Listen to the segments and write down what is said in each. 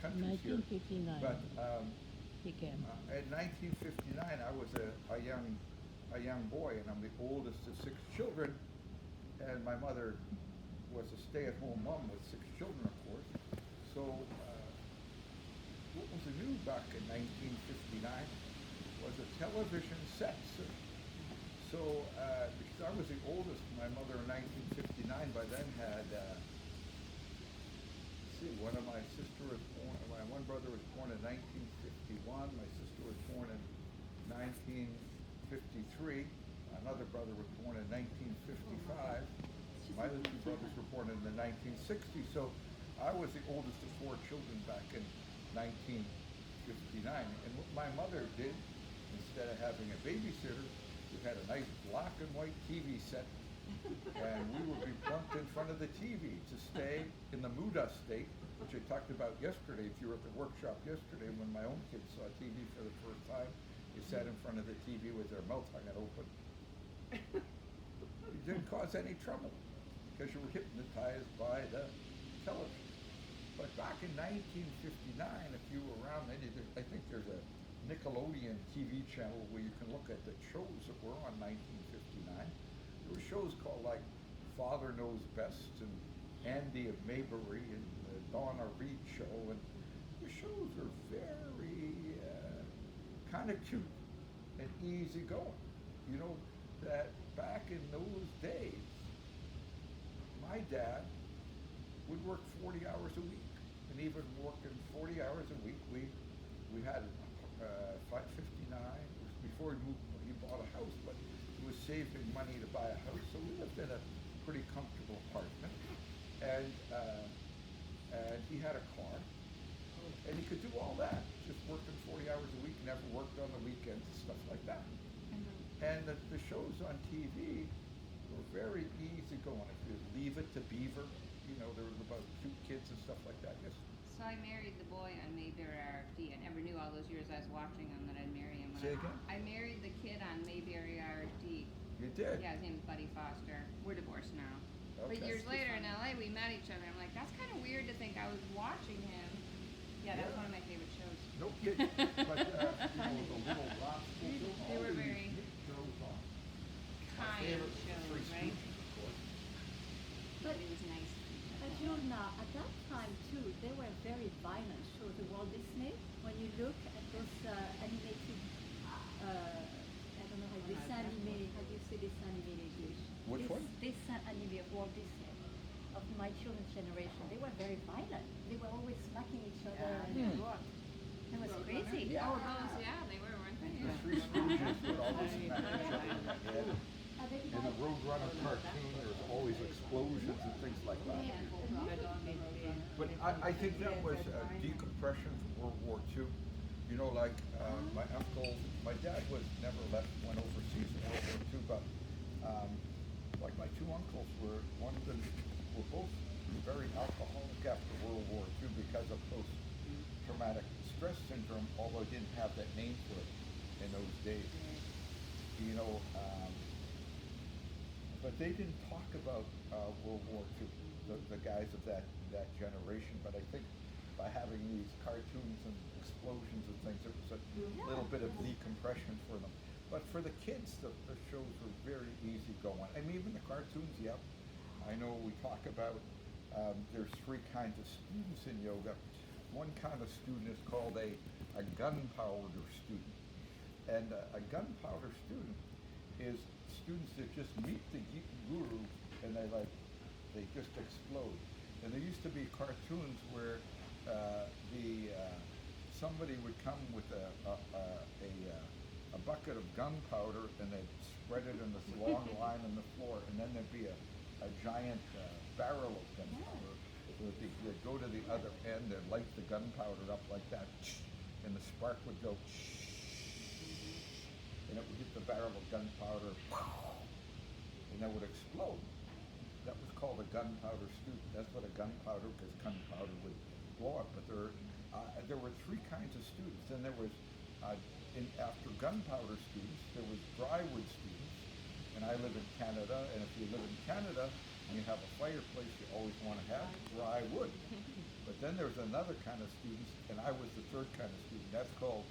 countries here. 1959 But he came. in 1959, I was a young boy, and I'm the oldest of six children. And my mother was a stay-at-home mom with six children, of course. So what was new back in 1959 was a television set. So because I was the oldest, my mother in 1959 by then had, see, my one brother was born in 1951, my sister was born in 1953, another brother was born in 1955, my other two brothers were born in the 1960s, so I was the oldest of four children back in 1959. And what my mother did, instead of having a babysitter, we had a nice black and white TV set, and we would be plunked in front of the TV to stay in the Muda state, which I talked about yesterday. If you were at the workshop yesterday when my own kids saw TV for the first time, they sat in front of the TV with their mouth hanging open. It didn't cause any trouble because you were hypnotized by the television. But back in 1959, if you were around, I think there's a Nickelodeon TV channel where you can look at the shows that were on 1959. There were shows called like Father Knows Best and Andy of Maybury and the Donna Reed Show, and the shows are very kind of cute and easy going. You know, that back in those days, my dad would work 40 hours a week, and even working 40 hours a week, we had 559. It was before he bought a house, but he was saving money to buy a house, so we lived in a pretty comfortable apartment, and he had a car, and he could do all that, just working 40 hours a week, never worked on the weekends and stuff like that. And the shows on TV were very easy going. If you Leave It to Beaver, you know, there was about cute kids and stuff like that. Yes. So I married the boy on Mayberry RFD. I never knew all those years I was watching him that I'd marry him. Say again? I married the kid on Mayberry RFD. You did? Yeah, his name's Buddy Foster. We're divorced now. Okay. But years later in LA, we met each other. I'm like, that's kind of weird to think I was watching him. Yeah, that was one of my favorite shows. No kidding. But, you know, the little gospel film, They were all these very neat shows on. kind Favorite shows, Three right? Stooges, of course. But it was nice. Arjuna, at that time too, they were very violent shows. The Walt Disney, when you look at those animated, I don't know how dessin animé. How do you say dessin animé in English? Which one? Dessin animé of Walt Disney, of my children's generation. They were very violent. They were always smacking each other. And it was crazy. Yeah. Oh, those, yeah, they were, weren't they? The Yeah. Three Stooges would always smack each other in the head. In the Roadrunner cartoon, there's always explosions and things like that. But I think that was a decompression from World War II. You know, like my dad never went overseas in World War II, but like my two uncles one of them were both very alcoholic after World War II because of post-traumatic stress syndrome, although I didn't have that name for it in those days. You know, but they didn't talk about World War II, the guys of that generation. But I think by having these cartoons and explosions and things, it was a little bit of decompression for them. But for the kids, the shows were very easy going. I mean, even the cartoons, yep. I know we talk about, there's three kinds of students in yoga. One kind of student is called a gunpowder student. And a gunpowder student is students that just meet the guru and they just explode. And there used to be cartoons where somebody would come with a bucket of gunpowder and they'd spread it in this long line on the floor, and then there'd be a giant barrel of gunpowder. So they'd go to the other end and light the gunpowder up like that, and the spark would go, and it would hit the barrel of gunpowder, and that would explode. That was called a gunpowder student. That's what a gunpowder, because gunpowder would blow up. But there were three kinds of students. Then there was, after gunpowder students, there was drywood students. And I live in Canada, and if you live in Canada and you have a fireplace, you always want to have dry wood. But then there's another kind of students, and I was the third kind of student. That's called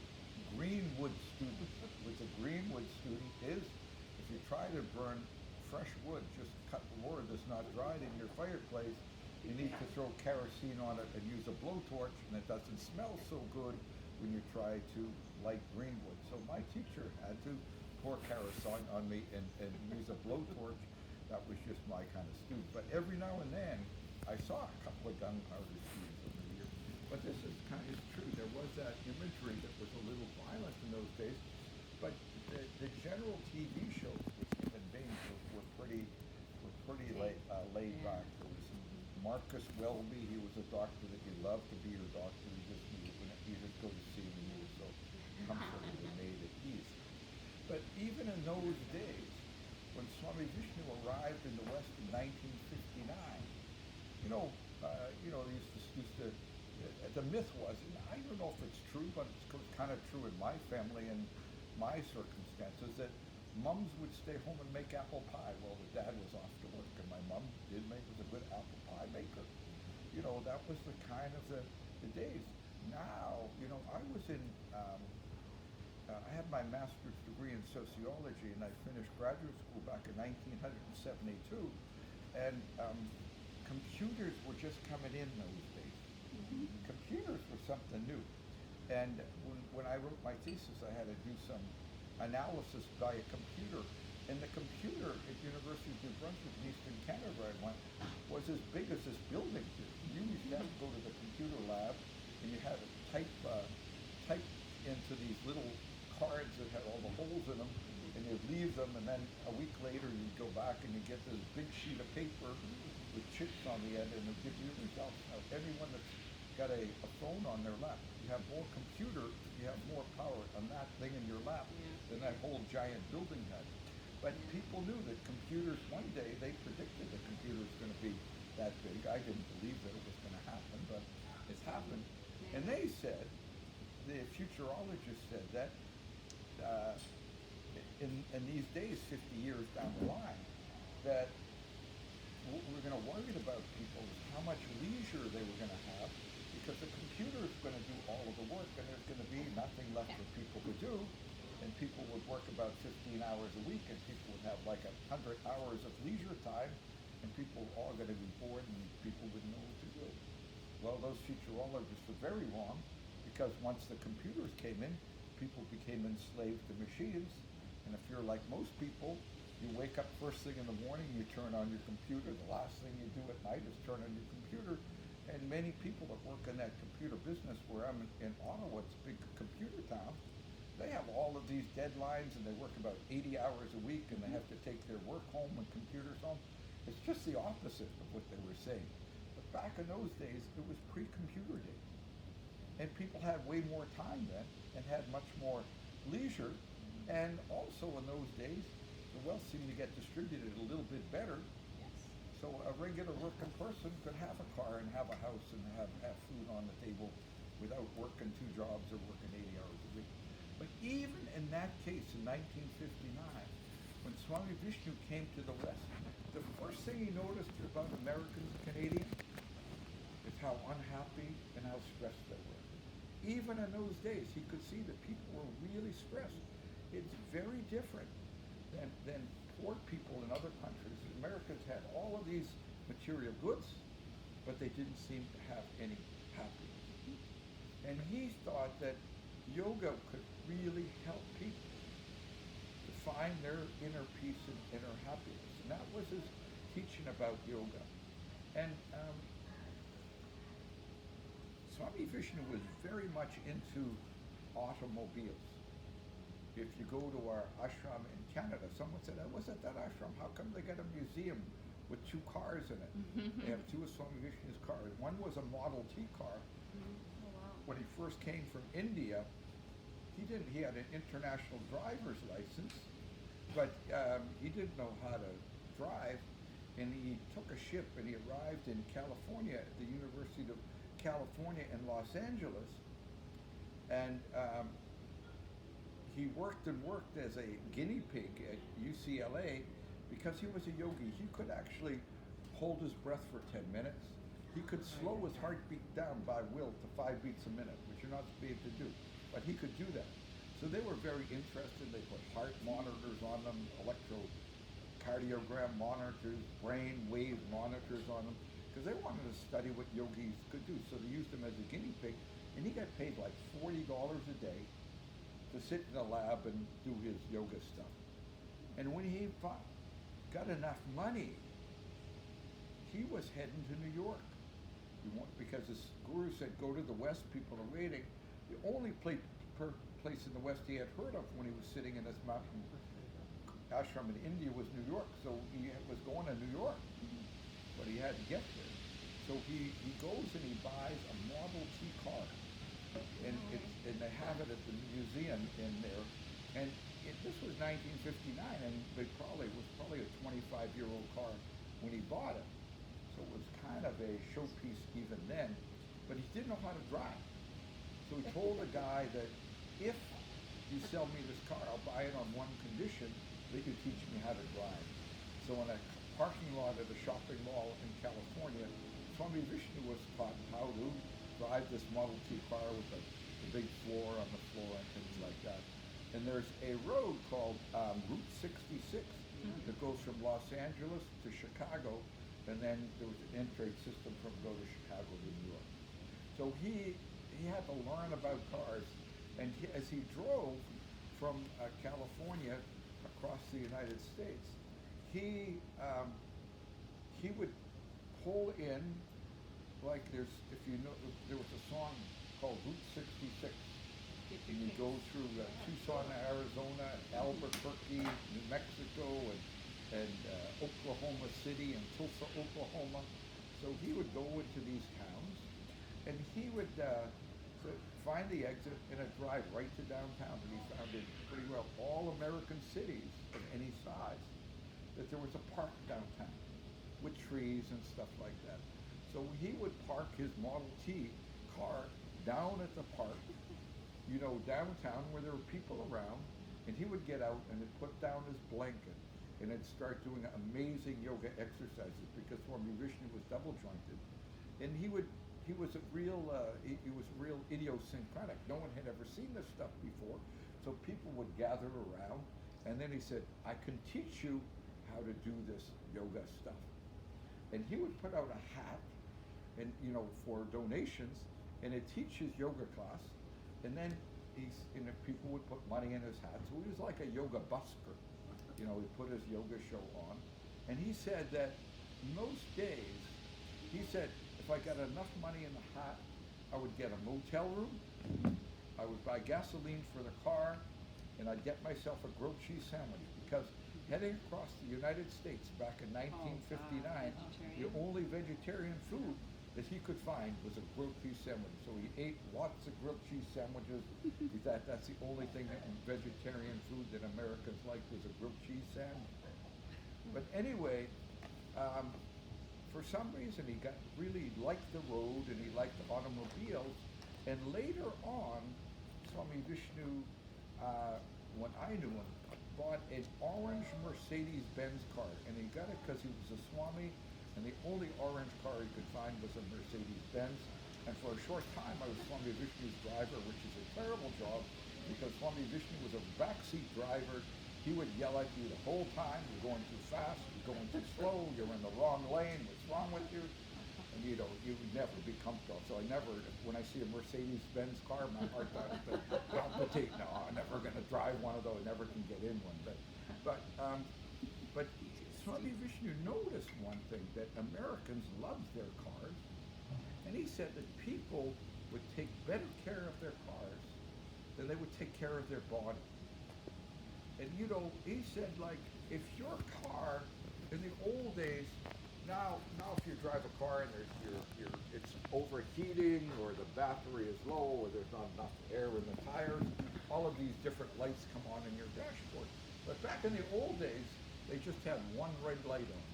greenwood student. What a greenwood student is, if you try to burn fresh wood, just cut wood that's not dried in your fireplace, you need to throw kerosene on it and use a blowtorch, and it doesn't smell so good when you try to light greenwood. So my teacher had to pour kerosene on me and use a blowtorch. That was just my kind of student. But every now and then, I saw a couple of gunpowder students over the years. But this is kind of true. There was that imagery that was a little violent in those days. But the general TV shows with human beings were pretty laid Yeah. back. There was Marcus Welby. He was a doctor that you loved to be your doctor. You just go to see him and you were so comforted and made at ease. But even in those days, when Swami Vishnu arrived in the West in 1959, the myth was, and I don't know if it's true, but it's kind of true in my family and my circumstances, that mums would stay home and make apple pie while the dad was off to work, and my mom was a good apple pie maker. That was the kind of the days. Now, I was in, I had my master's degree in sociology, and I finished graduate school back in 1972, and computers were just coming in those days. Computers were something new. And when I wrote my thesis, I had to do some analysis by a computer. And the computer at University of New Brunswick in Eastern Canada where I went was as big as this building here. You used to have to go to the computer lab and you had to type into these little cards that had all the holes in them, and you'd leave them, and then a week later you'd go back and you'd get this big sheet of paper with chips on the end, and it'll give you results. Now, anyone that's got a phone on their lap, you have more computer, you have more power on that thing in your lap than that whole giant building had. But people knew that computers, one day they predicted the computer was going to be that big. I didn't believe that it was going to happen, but it's happened. And they said, the futurologists said that in these days, 50 years down the line, that what we're going to worry about people is how much leisure they were going to have, because the computer is going to do all of the work, and there's going to be nothing left for people to do, and people would work about 15 hours a week, and people would have like 100 hours of leisure time, and people were all going to be bored, and people wouldn't know what to do. Well, those futurologists were very wrong, because once the computers came in, people became enslaved to machines, and if you're like most people, you wake up first thing in the morning, you turn on your computer, the last thing you do at night is turn on your computer, and many people that work in that computer business, where I'm in Ottawa, it's a big computer town, they have all of these deadlines, and they work about 80 hours a week, and they have to take their work home and computers home. It's just the opposite of what they were saying. But back in those days, it was pre-computer days. And people had way more time then, and had much more leisure. And also in those days, the wealth seemed to get distributed a little bit better. So a regular working person could have a car and have a house and have food on the table without working 2 jobs or working 80 hours a week. But even in that case, in 1959, when Swami Vishnu came to the West, the first thing he noticed about Americans and Canadians is how unhappy and how stressed they were. Even in those days, he could see that people were really stressed. It's very different than poor people in other countries. Americans had all of these material goods, but they didn't seem to have any happiness. And he thought that yoga could really help people to find their inner peace and inner happiness. And that was his teaching about yoga. And Swami Vishnu was very much into automobiles. If you go to our ashram in Canada, someone said, I was at that ashram, how come they got a museum with 2 cars in it? They have 2 of Swami Vishnu's cars. One was a Model T car. When he first came from India, he had an international driver's license, but he didn't know how to drive, and he took a ship and he arrived in California at the University of California in Los Angeles, and he worked as a guinea pig at UCLA because he was a yogi. He could actually hold his breath for 10 minutes. He could slow his heartbeat down by will to 5 beats a minute, which you're not supposed to be able to do. But he could do that. So they were very interested. They put heart monitors on them, electrocardiogram monitors, brain wave monitors on them, because they wanted to study what yogis could do. So they used him as a guinea pig, and he got paid like $40 a day to sit in the lab and do his yoga stuff. And when he got enough money, he was heading to New York. Because his guru said, go to the West, people are waiting. The only place in the West he had heard of when he was sitting in this mountain ashram in India was New York. So he was going to New York, but he had to get there. So he goes and he buys a Model T car. And they have it at the museum in there. And this was 1959, and it was probably a 25-year-old car when he bought it. So it was kind of a showpiece even then, but he didn't know how to drive. So he told the guy that if you sell me this car, I'll buy it on one condition, they could teach me how to drive. So in a parking lot at a shopping mall in California, Swami Vishnu was taught how to drive this Model T car with the big floor on the floor and things like that. And there's a road called Route 66 that goes from Los Angeles to Chicago, and then there was an in-trade system from go to Chicago to New York. So he had to learn about cars, and as he drove from California across the United States, he would pull in, like there was a song called Route 66, and you go through Tucson, Arizona, Albuquerque, New Mexico, and Oklahoma City and Tulsa, Oklahoma. So he would go into these towns, and he would find the exit and drive right to downtown. And he found in pretty well all American cities of any size that there was a park downtown with trees and stuff like that. So he would park his Model T car down at the park, downtown where there were people around, and he would get out and he'd put down his blanket and he'd start doing amazing yoga exercises because Swami Vishnu was double jointed, and he was real idiosyncratic. No one had ever seen this stuff before, so people would gather around, and then he said, I can teach you how to do this yoga stuff. And he would put out a hat and for donations, and he'd teach his yoga class, and then people would put money in his hat. So he was like a yoga busker. He put his yoga show on. And he said that most days, if I got enough money in the hat, I would get a motel room, I would buy gasoline for the car, and I'd get myself a grilled cheese sandwich, because heading across the United States back in 1959, the only vegetarian food that he could find was a grilled cheese sandwich. So he ate lots of grilled cheese sandwiches. He thought that's the only thing that vegetarian food that Americans liked was a grilled cheese sandwich. But anyway, for some reason he really liked the road and he liked the automobiles. And later on, Swami Vishnu, when I knew him, bought an orange Mercedes-Benz car, and he got it because he was a Swami, and the only orange car he could find was a Mercedes-Benz. And for a short time, I was Swami Vishnu's driver, which is a terrible job, because Swami Vishnu was a backseat driver. He would yell at you the whole time, you're going too fast, you're going too slow, you're in the wrong lane, what's wrong with you? And you would never be comfortable. So when I see a Mercedes-Benz car, my heart starts to palpitate. No, I'm never going to drive one of those, never can get in one. But Swami Vishnu noticed one thing, that Americans loved their cars, and he said that people would take better care of their cars than they would take care of their body. And he said, like, if your car in the old days, now if you drive a car and it's overheating, or the battery is low, or there's not enough air in the tires, all of these different lights come on in your dashboard. But back in the old days, they just had one red light on.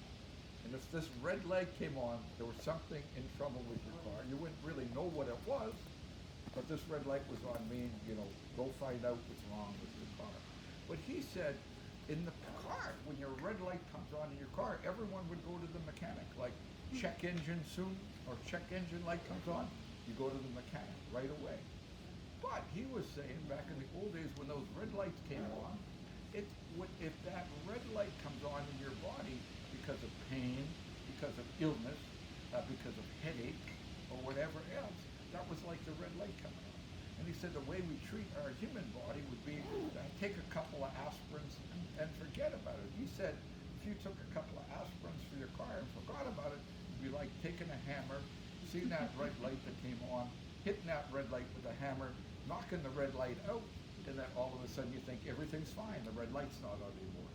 And if this red light came on, there was something in trouble with your car. You wouldn't really know what it was, but this red light was on, meaning, go find out what's wrong with your car. But he said, in the car, when your red light comes on in your car, everyone would go to the mechanic. Like, check engine soon, or check engine light comes on, you go to the mechanic right away. But he was saying back in the old days when those red lights came on, if that red light comes on in your body because of pain, because of illness, because of headache, or whatever else, that was like the red light coming on. And he said the way we treat our human body would be take a couple of aspirins and forget about it. He said if you took a couple of aspirins for your car and forgot about it, it'd be like taking a hammer, seeing that red light that came on, hitting that red light with a hammer, knocking the red light out, and then all of a sudden you think everything's fine, the red light's not on anymore.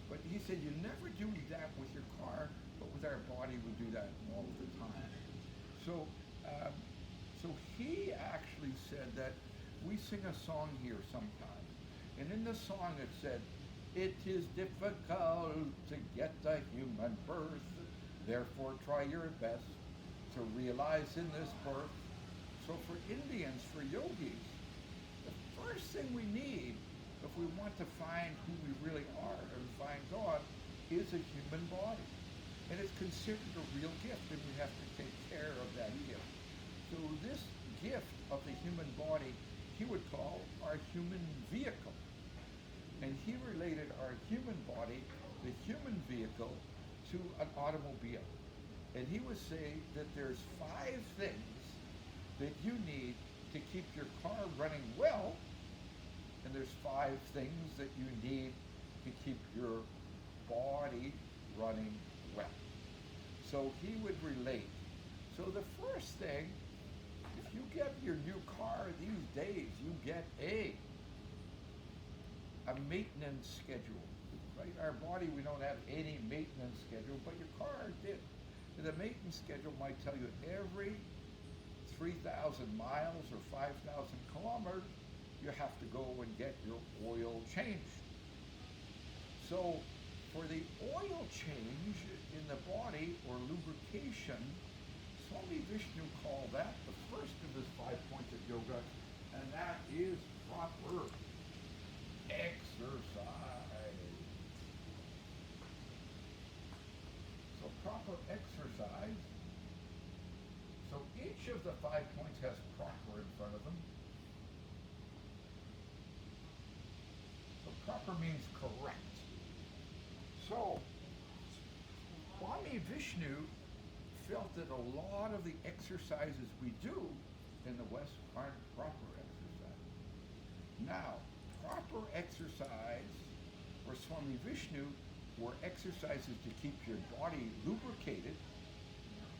But he said you never do that with your car, but with our body we do that all the time. So he actually said that we sing a song here sometimes, and in the song it said, "It is difficult to get the human birth, therefore try your best to realize in this birth." So for Indians, for yogis, the first thing we need if we want to find who we really are and find God is a human body. And it's considered a real gift, and we have to take care of that gift. So this gift of the human body, he would call our human vehicle. And he related our human body, the human vehicle, to an automobile. And he would say that there's 5 things that you need to keep your car running well, and there's 5 things that you need to keep your body running well. So he would relate. So the first thing, if you get your new car these days, you get a maintenance schedule, right? Our body, we don't have any maintenance schedule, but your car did. And the maintenance schedule might tell you every 3,000 miles or 5,000 kilometers, you have to go and get your oil changed. So for the oil change in the body, or lubrication, Swami Vishnu called that the first of his 5 points of yoga, and that is proper exercise. So proper exercise. So each of the 5 points has proper in front of them. So proper means correct. So Swami Vishnu felt that a lot of the exercises we do in the West aren't proper exercise. Now, proper exercise for Swami Vishnu were exercises to keep your body lubricated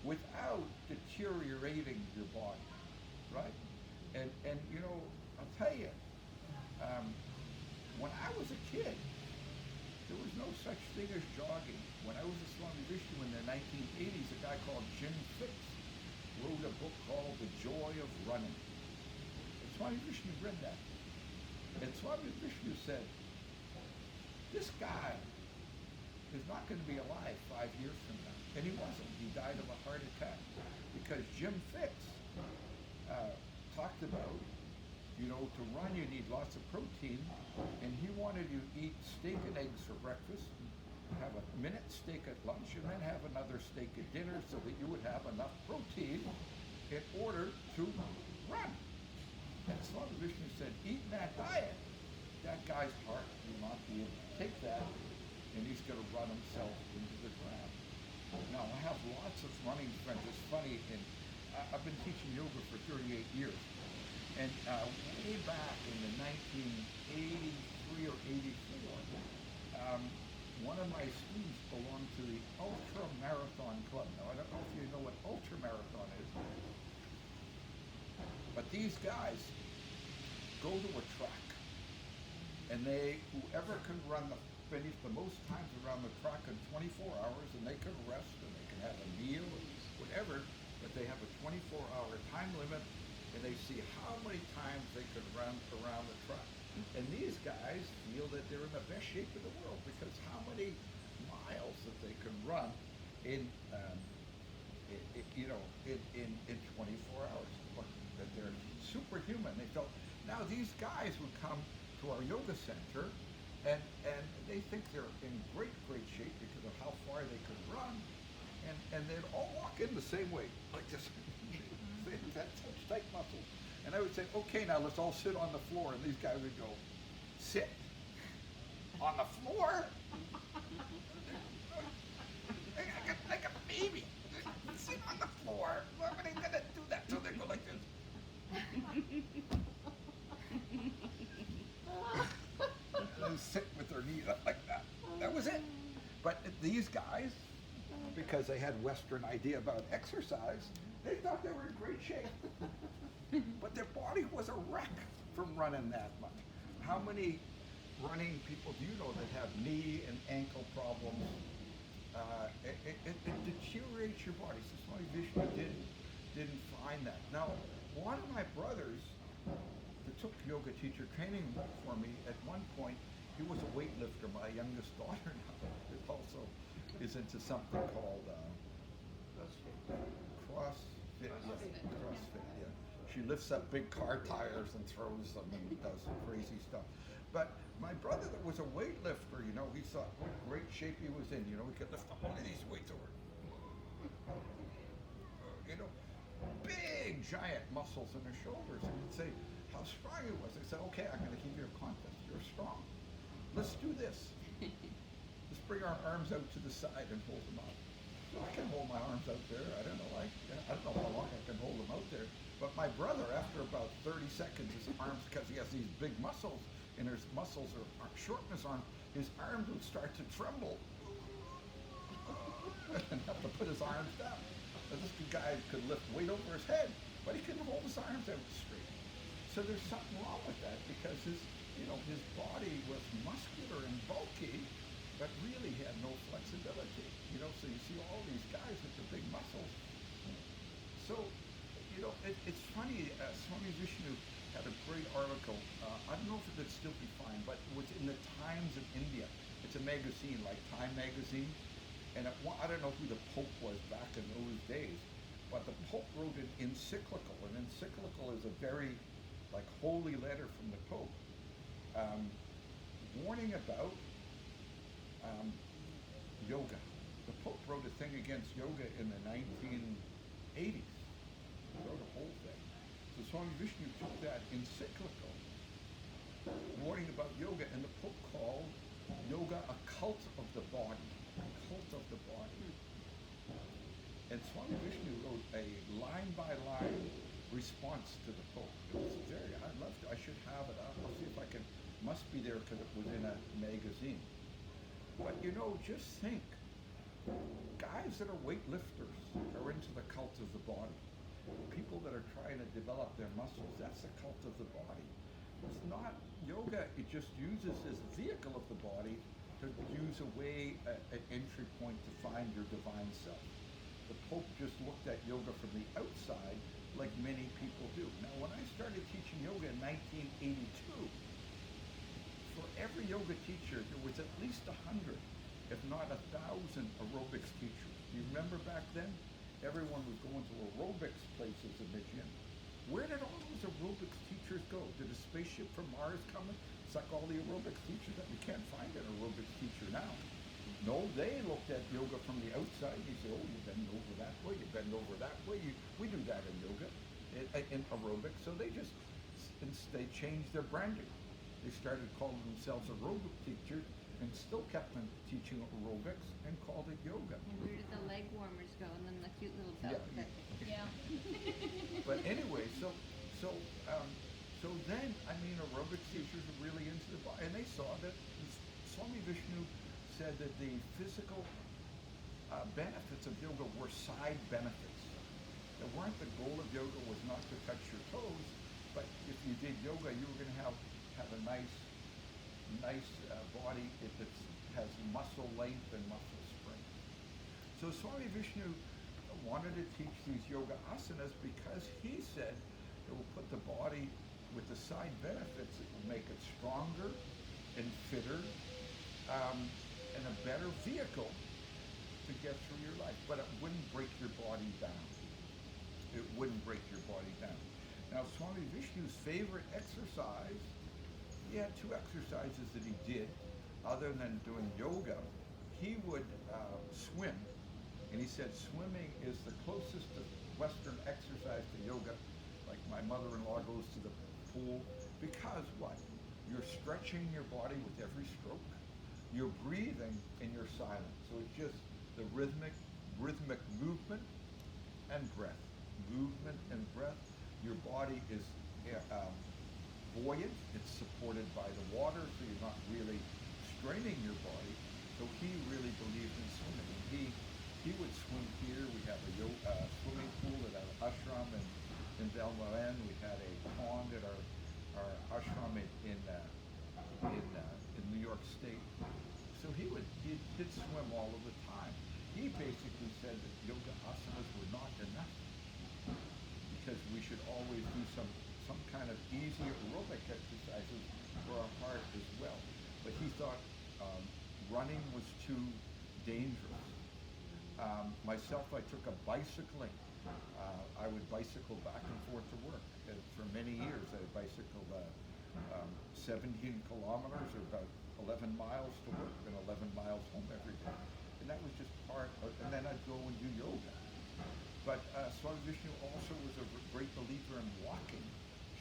without deteriorating your body, right? And you know, I'll tell you, when I was a kid, there was no such thing as jogging. When I was a Swami Vishnu in the 1980s, a guy called Jim Fix wrote a book called The Joy of Running. And Swami Vishnu read that. And Swami Vishnu said, this guy is not going to be alive 5 years from now. And he wasn't. He died of a heart attack. Because Jim Fix talked about, you know, to run you need lots of protein, and he wanted you to eat steak and eggs for breakfast, have a minute steak at lunch, and then have another steak at dinner so that you would have enough protein in order to run. And Swami Vishnu said, eating that diet, that guy's heart will not be able to take that, and he's going to run himself into the ground. Now, I have lots of running friends. It's funny, and I've been teaching yoga for 38 years. And way back in the 1983 or 84, one of my students belonged to the Ultra Marathon Club. Now, I don't know if you know what Ultra Marathon is, but these guys go to a track, and whoever can finish the most times around the track in 24 hours, and they can rest, and they can have a meal, or whatever, but they have a 24-hour time limit, and they see how many times they could run around the track. And these guys feel that they're in the best shape in the world because how many miles that they can run in 24 hours. That they're superhuman. They felt. Now these guys would come to our yoga center, and they think they're in great shape because of how far they could run. and they'd all walk in the same way, like this. They had such tight muscles. And I would say, okay, now let's all sit on the floor. And these guys would go, sit on the floor? like a baby. Sit on the floor. Why are they going to do that? So they go like this. And they sit with their knees up like that. That was it. But these guys, because they had Western idea about exercise, they thought they were in great shape. But their body was a wreck from running that much. How many running people do you know that have knee and ankle problems? It deteriorates your body. So Swami Vishnu didn't find that. Now, one of my brothers that took yoga teacher training for me, at one point, he was a weightlifter. My youngest daughter now also is into something called CrossFit. CrossFit, yeah. She lifts up big car tires and throws them and does some crazy stuff. But my brother that was a weightlifter, you know, he saw what great shape he was in. You know, he could lift all of these weights over. You know, big, giant muscles in his shoulders. And he'd say how strong he was. I said, okay, I'm going to give you a contest. You're strong. Let's do this. Let's bring our arms out to the side and hold them out. So I can hold my arms out there. I don't know how long I can hold them out there. But my brother, after about 30 seconds, his arms, because he has these big muscles, and his muscles are short in his arms, his arms would start to tremble. And have to put his arms down. Now, this guy could lift weight over his head, but he couldn't hold his arms out straight. So there's something wrong with that, because his body was muscular and bulky, but really had no flexibility. You know, so you see all these guys with the big muscles. So, you know, it's funny, Swami Vishnu had a great article, I don't know if it could still be fine, but it was in the Times of India. It's a magazine, like Time magazine, and I don't know who the Pope was back in those days, but the Pope wrote an encyclical. An encyclical is a very, like, holy letter from the Pope, warning about yoga. The Pope wrote a thing against yoga in the 1980s. He wrote a whole thing. So Swami Vishnu took that encyclical, warning about yoga, and the Pope called yoga a cult of the body. A cult of the body. And Swami Vishnu wrote a line-by-line response to the Pope. It was I should have it. I'll see if I can, must be there because it was in a magazine. But you know, just think, guys that are weightlifters are into the cult of the body. People that are trying to develop their muscles, that's the cult of the body. It's not yoga, it just uses this vehicle of the body to use an entry point to find your divine self. The Pope just looked at yoga from the outside, like many people do. Now, when I started teaching yoga in 1982, for every yoga teacher, there was at least 100, if not 1,000 aerobics teachers. Do you remember back then? Everyone was going to aerobics places in the gym. Where did all those aerobics teachers go? Did a spaceship from Mars come and suck all the aerobics teachers up? We can't find an aerobics teacher now. No, they looked at yoga from the outside. They say, oh, you bend over that way, you bend over that way. We do that in yoga, in aerobics. So they changed their branding. They started calling themselves aerobic teachers and still kept them teaching aerobics and called it yoga. And where did the leg warmers go? And then the cute little belt. Yeah. But anyway, so then, I mean, aerobics teachers were really into the body, and they saw that Swami Vishnu said that the physical benefits of yoga were side benefits. That weren't the goal of yoga was not to touch your toes, but if you did yoga, you were going to have a nice body if it has muscle length and muscle strength. So Swami Vishnu wanted to teach these yoga asanas because he said it will put the body with the side benefits. It will make it stronger and fitter and a better vehicle to get through your life. But it wouldn't break your body down. It wouldn't break your body down. Now, Swami Vishnu's favorite exercise, he had two exercises that he did other than doing yoga. He would swim And he said swimming is the closest to Western exercise to yoga. Like my mother-in-law goes to the pool because what? You're stretching your body with every stroke. You're breathing and you're silent. So it's just the rhythmic movement and breath. Movement and breath. Your body is buoyant. It's supported by the water, so you're not really straining your body. So he really believed in swimming. And he would swim here. We have a swimming pool at our ashram in Belmoran. We had a pond at our ashram in New York State. So he'd swim all of the time. He basically said that yoga asanas were not enough because we should always do some kind of easy aerobic exercises for our heart as well. But he thought running was too dangerous. Myself, I took up bicycling. I would bicycle back and forth to work. And for many years, I bicycled 17 kilometers or about 11 miles to work and 11 miles home every day. And that was just and then I'd go and do yoga. But Swami Vishnu also was a great believer in walking.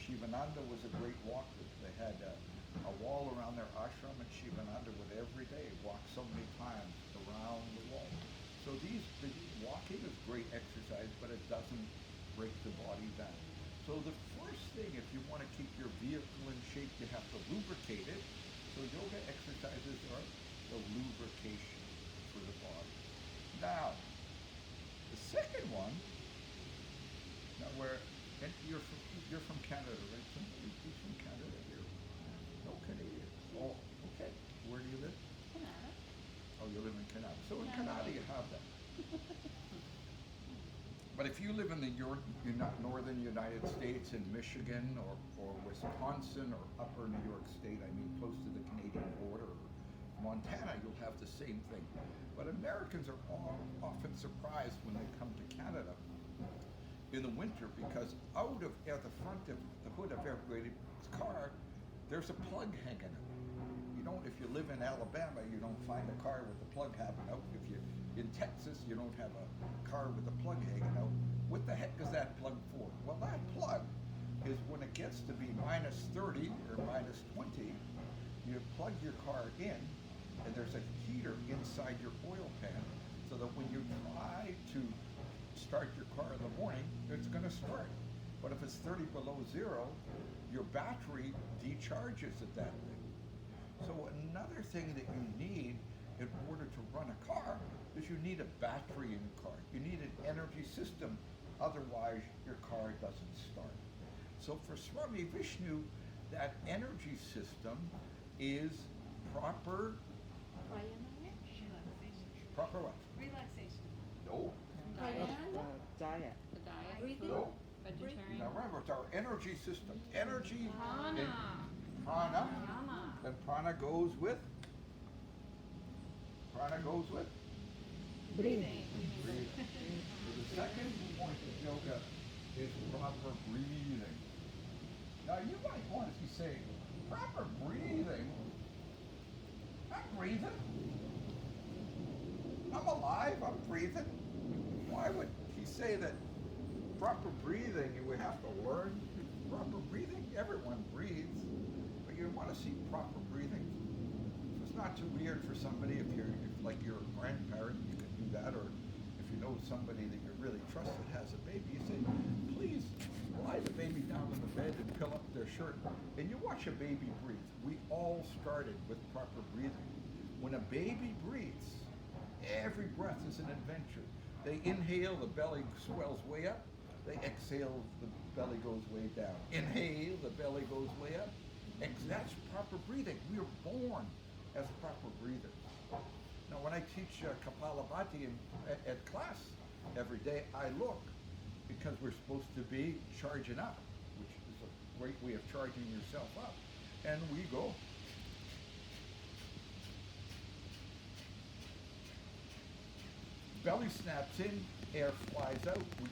Shivananda was a great walker. They had a wall around their ashram, and Shivananda would every day walk so many times around the wall. So walking is great exercise, but it doesn't break the body down. So the first thing, if you want to keep your vehicle in shape, you have to lubricate it. So yoga exercises are the lubrication for the body. Now, the second one, and you're from Canada, right? Somebody's from Canada here. No Canadian. Oh, okay. Where do you live? Canada. Oh, you live in Canada. So in Yeah. Canada you have that. But if you live in the northern United States, in Michigan or Wisconsin or upper New York State, I mean close to the Canadian border, or Montana, you'll have the same thing. But Americans are often surprised when they come to Canada in the winter because out of the front of the hood of everybody's car, there's a plug hanging out. You don't, if you live in Alabama, you don't find a car with the plug hanging out. If you're in Texas, you don't have a car with a plug hanging out. What the heck is that plug for? Well, that plug is when it gets to be minus 30 or minus 20, you plug your car in, and there's a heater inside your oil pan, so that when you try to start your car in the morning, it's going to start. But if it's 30 below zero, your battery decharges at that thing. So another thing that you need in order to run a car is you need a battery in your car. You need an energy system, otherwise your car doesn't start. So for Swami Vishnu, that energy system is proper what? Relaxation. No. Diet. Diet. The diet. Breathing. No. Vegetarian. Now remember, it's our energy system. Energy. Prana. Prana. Prana. And prana goes with? Breathing. Breathing. So the second point of yoga is proper breathing. Now you might want to be saying, proper breathing? I'm breathing. I'm alive, I'm breathing. Why would he say that proper breathing, you would have to learn proper breathing? Everyone breathes, but you want to see proper breathing. So it's not too weird for somebody if you're a grandparent, you can do that, or if you know somebody that you really trust that has a baby, you say, please lie the baby down on the bed and pull up their shirt, and you watch a baby breathe. We all started with proper breathing. When a baby breathes, every breath is an adventure. They inhale, the belly swells way up. They exhale, the belly goes way down. Inhale, the belly goes way up. That's proper breathing. We are born as proper breathers. Now, when I teach Kapalabhati at class every day, I look because we're supposed to be charging up, which is a great way of charging yourself up. And we go. Belly snaps in, air flies out. We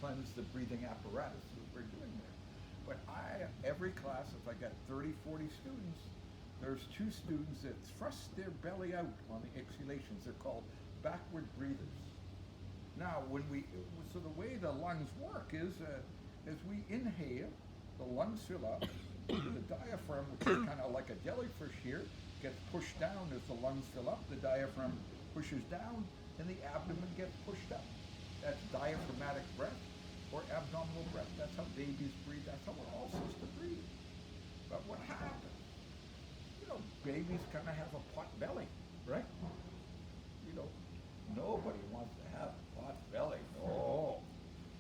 cleanse the breathing apparatus that we're doing there. But every class, if I got 30, 40 students, there's 2 students that thrust their belly out on the exhalations. They're called backward breathers. Now, so the way the lungs work is, as we inhale, the lungs fill up, the diaphragm, which is kind of like a jellyfish here, gets pushed down as the lungs fill up, the diaphragm pushes down, and the abdomen gets pushed up. That's diaphragmatic breath or abdominal breath. That's how babies breathe. That's how we're all supposed to breathe. But what happens? Babies kind of have a pot belly, right? Nobody wants to have a pot belly. No.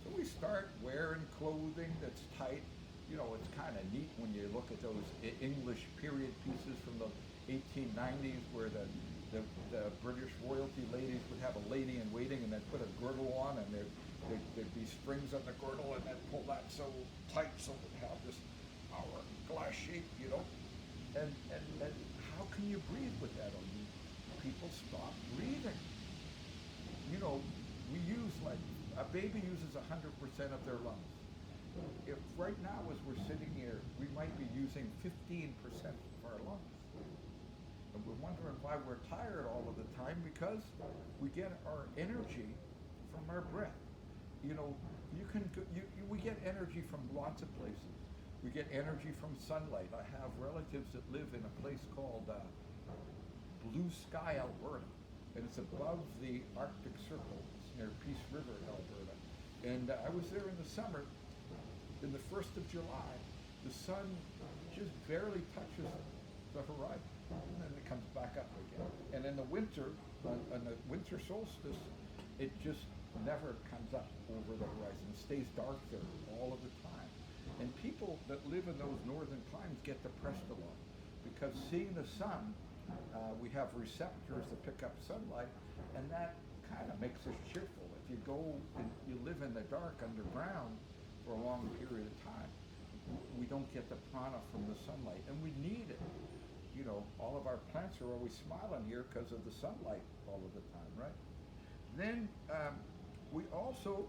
So we start wearing clothing that's tight. It's kind of neat when you look at those English period pieces from the 1890s where the British royalty ladies would have a lady in waiting and they'd put a girdle on and there'd be strings on the girdle and they'd pull that so tight so it would have this hourglass shape, And how can you breathe with that? People stop breathing. We use a baby uses 100% of their lungs. If right now as we're sitting here, we might be using 15% of our lungs. And we're wondering why we're tired all of the time because we get our energy from our breath. We get energy from lots of places. We get energy from sunlight. I have relatives that live in a place called Blue Sky, Alberta, and it's above the Arctic Circle. It's near Peace River, Alberta. And I was there in the summer. In the 1st of July, the sun just barely touches the horizon, and then it comes back up again. And in the winter, on the winter solstice, it just never comes up over the horizon. It stays dark there all of the time. And people that live in those northern climes get depressed a lot because seeing the sun, we have receptors that pick up sunlight, and that kind of makes us cheerful. If you go and you live in the dark underground for a long period of time, we don't get the prana from the sunlight, and we need it. All of our plants are always smiling here because of the sunlight all of the time, right? Then we also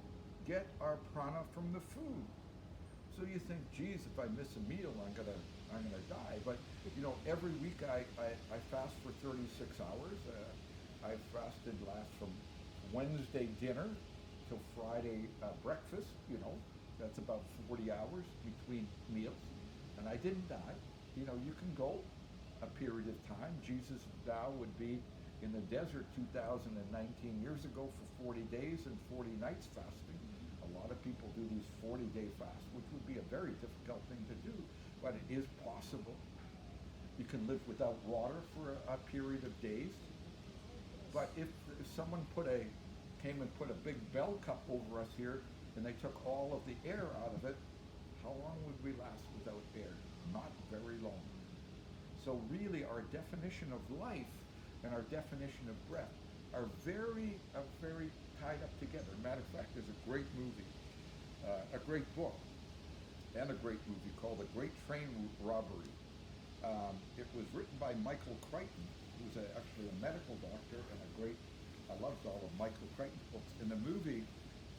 get our prana from the food. So you think, geez, if I miss a meal, I'm gonna die. But every week I fast for 36 hours. I fasted last from Wednesday dinner till Friday breakfast. That's about 40 hours between meals, and I didn't die. You can go a period of time. Jesus now would be in the desert 2019 years ago for 40 days and 40 nights fasting. A lot of people do these 40-day fasts, which would be a very difficult thing to do, but it is possible. You can live without water for a period of days. But if someone came and put a big bell cup over us here and they took all of the air out of it, how long would we last without air? Not very long. So really our definition of life and our definition of breath are very tied up together. Matter of fact, there's a great movie, a great book, and a great movie called The Great Train Robbery. It was written by Michael Crichton, who's actually a medical doctor and I loved all of Michael Crichton's books. And the movie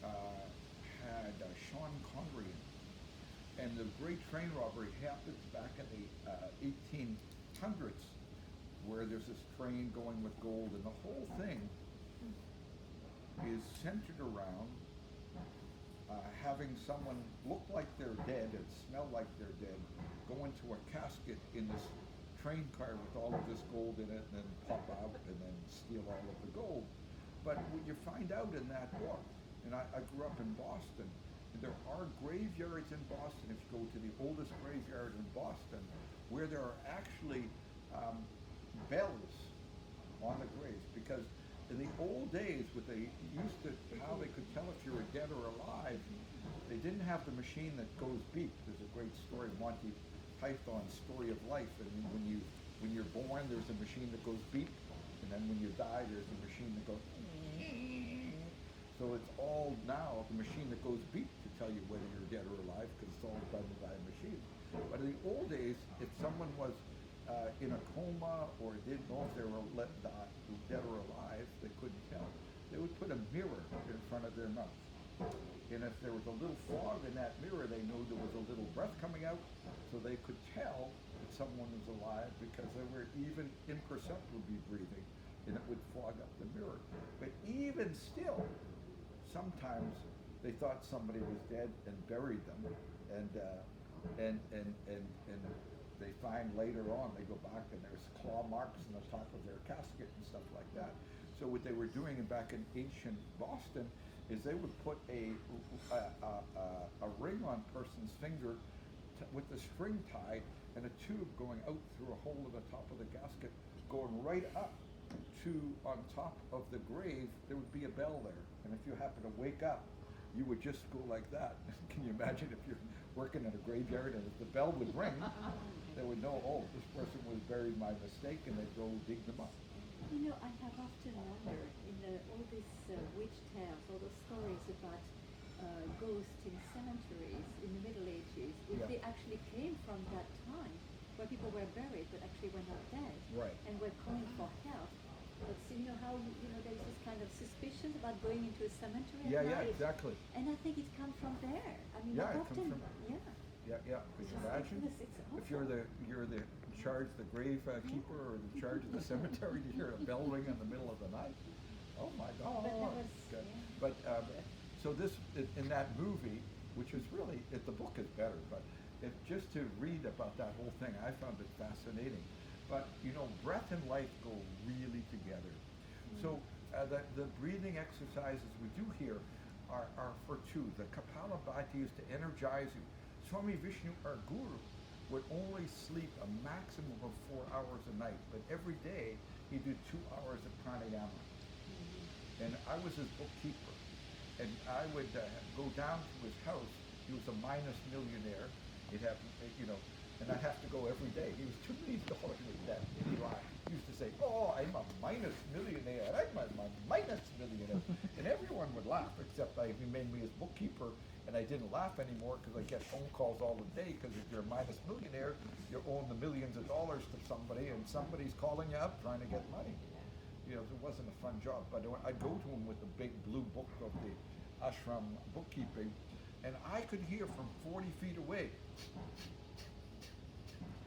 had Sean Connery in it. And the Great Train Robbery happens back in the 1800s, where there's this train going with gold, and the whole thing is centered around having someone look like they're dead and smell like they're dead, go into a casket in this train car with all of this gold in it, and then pop out and then steal all of the gold. But what you find out in that book, and I grew up in Boston, and there are graveyards in Boston, if you go to the oldest graveyard in Boston, where there are actually bells on the graves, because in the old days, how they could tell if you were dead or alive, they didn't have the machine that goes beep. There's a great story, Monty Python's Story of Life, and when you're born, there's a machine that goes beep, and then when you die, there's a machine that goes. So it's all now the machine that goes beep to tell you whether you're dead or alive, because it's all done by a machine. But in the old days, if someone was in a coma or didn't know if they were dead or alive, they couldn't tell. They would put a mirror in front of their mouth. And if there was a little fog in that mirror, they knew there was a little breath coming out, so they could tell that someone was alive because they were even imperceptibly breathing. and it would fog up the mirror. But even still, sometimes they thought somebody was dead and buried them, and they find later on, they go back and there's claw marks on the top of their casket and stuff like that. So what they were doing back in ancient Boston is they would put a ring on a person's finger with the string tied and a tube going out through a hole in the top of the casket, going right up to on top of the grave. There would be a bell there, and if you happen to wake up, you would just go like that. Can you imagine if you're working in a graveyard and if the bell would ring, they would know, oh, this person was buried by mistake, and they'd go dig them up. You know, I have often wondered in all these witch tales, all those stories about ghosts in cemeteries in the Middle Ages, if Yeah. they actually came from that time where people were buried but actually were not dead Right. and were calling for help. But so you know how there's this kind of suspicion about going into a cemetery Yeah, at yeah, night? exactly. And I think it comes from there. I mean, Yeah, not it comes often. from- Yeah. Yeah, yeah. Could you imagine It's if you're the charge, the grave keeper, or the charge of the cemetery, to hear a bell ring in the middle of the night? Oh my God! But that was, Good. yeah. But so this in that movie, which is really the book is better, but just to read about that whole thing, I found it fascinating. But breath and life go really together. So the breathing exercises we do here are for two. The Kapalabhati is to energize you. Swami Vishnu, our guru, would only sleep a maximum of 4 hours a night, but every day he did 2 hours of pranayama. And I was his bookkeeper, and I would go down to his house. He was a minus millionaire. He'd have, and I'd have to go every day. He was $2 million in debt, and he lied. He used to say, "Oh, I'm a minus millionaire. I'm a minus millionaire," and everyone would laugh, except he made me his bookkeeper, and I didn't laugh anymore because I get phone calls all the day. Because if you're a minus millionaire, you own the millions of dollars to somebody, and somebody's calling you up trying to get money. It wasn't a fun job, but I'd go to him with the big blue book of the ashram bookkeeping, and I could hear from 40 feet away.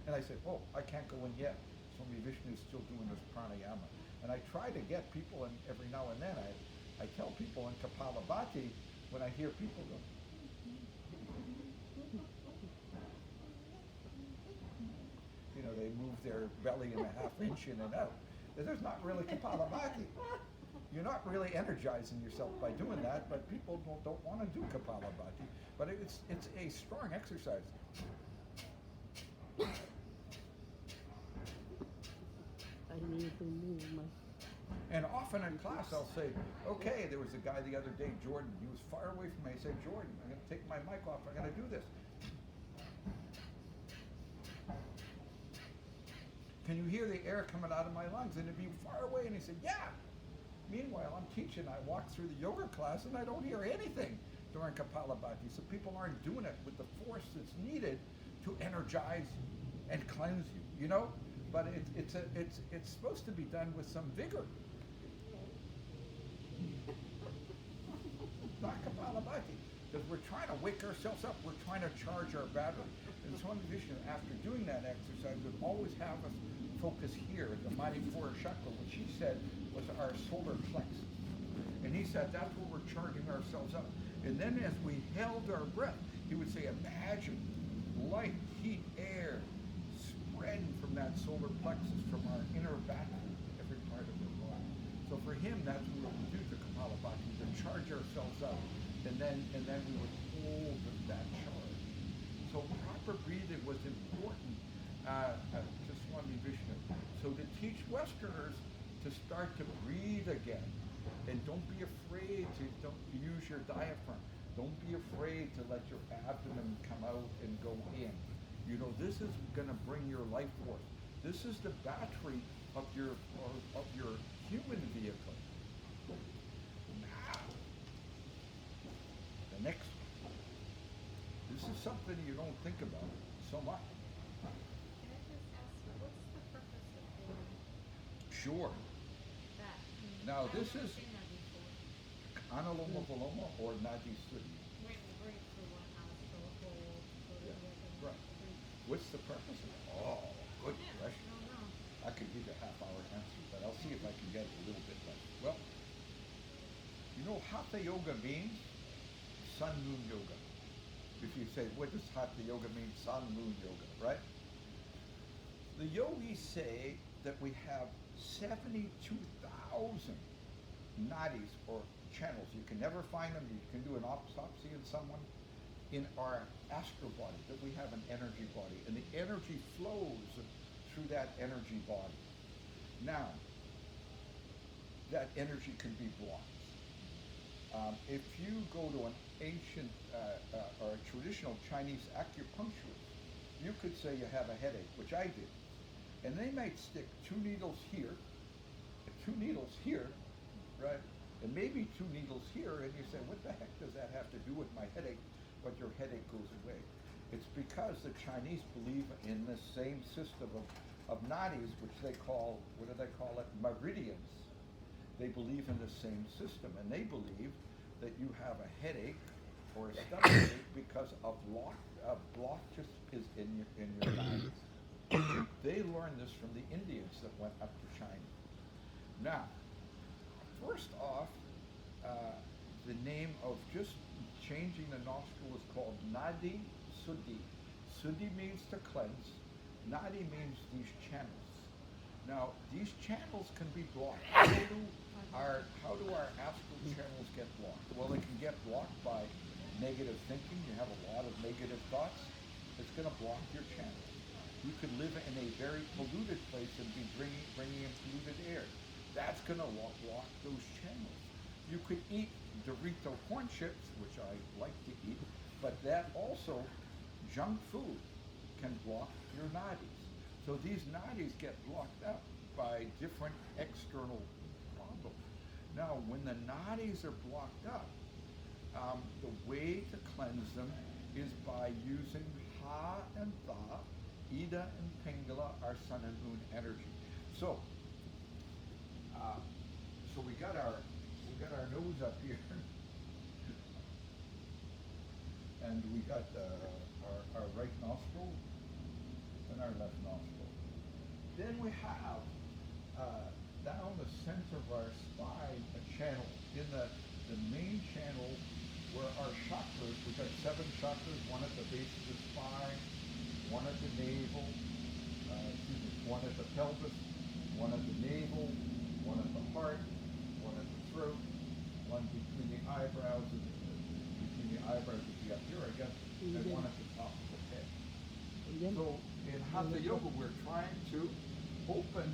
And I said, "Oh, I can't go in yet. Swami Vishnu is still doing this pranayama." And I try to get people in every now and then. I tell people in Kapalabhati, when I hear people go, they move their belly in a half inch in and out. There's not really Kapalabhati. You're not really energizing yourself by doing that, but people don't want to do Kapalabhati. But it's a strong exercise. I need to move my. And often in class I'll say, okay, there was a guy the other day, Jordan, he was far away from me. I said, "Jordan, I'm going to take my mic off. I'm going to do this. Can you hear the air coming out of my lungs?" And it'd be far away. And he said, "Yeah." Meanwhile, I'm teaching. I walk through the yoga class and I don't hear anything during Kapalabhati. So people aren't doing it with the force that's needed to energize and cleanse you, But it's supposed to be done with some vigor. Not Kapalabhati, because we're trying to wake ourselves up. We're trying to charge our battery. And Swami Vishnu, after doing that exercise, would always have us focus here, the Manipura chakra, which he said was our solar plexus. And he said that's where we're charging ourselves up. And then as we held our breath, he would say, imagine light, heat, air spreading from that solar plexus, from our inner battery, every part of our body. So for him, that's what we do to Kapalabhati, to charge ourselves up. And then we would hold that charge. So proper breathing was important to Swami Vishnu. So to teach Westerners to start to breathe again, and don't be afraid to use your diaphragm. Don't be afraid to let your abdomen come out and go in. This is going to bring your life force. This is the battery of your human vehicle. Now, the next one. This is something you don't think about so much. Can I just ask, what's the purpose of doing Sure. that? Now, I've this never is seen that before. Analoma Viloma or Nadi Sudi. When you breathe through one nostril, hold, go to Yeah, the other. right. Breathe. What's the purpose of it? Oh, good Yeah, question. I don't know. I could give you a half-hour answer, but I'll see if I can get it a little bit less. Well, you know Hatha Yoga means? Sun Moon Yoga. If you say, what does Hatha Yoga mean? Sun Moon Yoga, right? The yogis say that we have 72,000 nadis or channels. You can never find them. You can do an autopsy in someone in our astral body, that we have an energy body, and the energy flows through that energy body. Now, that energy can be blocked. If you go to an ancient or a traditional Chinese acupuncturist, you could say you have a headache, which I did, and they might stick 2 needles here, 2 needles here, right, and maybe 2 needles here, and you say, what the heck does that have to do with my headache? But your headache goes away. It's because the Chinese believe in the same system of nadis, which they call, what do they call it, meridians. They believe in the same system, and they believe that you have a headache or a stomach ache because of blockages is in your nadis. They learned this from the Indians that went up to China. Now, first off, the name of just changing the nostril is called Nadi Suddhi. Suddhi means to cleanse. Nadi means these channels. Now, these channels can be blocked. How do our astral channels get blocked? Well, they can get blocked by negative thinking. You have a lot of negative thoughts. It's going to block your channel. You could live in a very polluted place and be bringing in polluted air. That's going to block those channels. You could eat Dorito corn chips, which I like to eat, but that also, junk food, can block your nadis. So these nadis get blocked up by different external problems. Now, when the nadis are blocked up, the way to cleanse them is by using Ha and Tha, Ida and Pingala, our sun and moon energy. So we got our nose up here, and we got our right nostril and our left nostril. Then we have down the center of our spine a channel. In the main channel where our chakras, we've got 7 chakras, one at the base of the spine, one at the navel, one at the pelvis, one at the navel, one at the heart, one at the throat, one between the eyebrows, and between the eyebrows would be up here, I guess, and one at the top of the head. So in Hatha Yoga, we're trying to open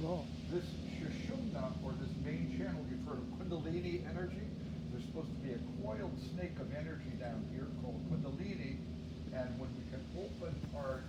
this Shushumna, or this main channel. You've heard of Kundalini energy. There's supposed to be a coiled snake of energy down here called Kundalini, and when we can open our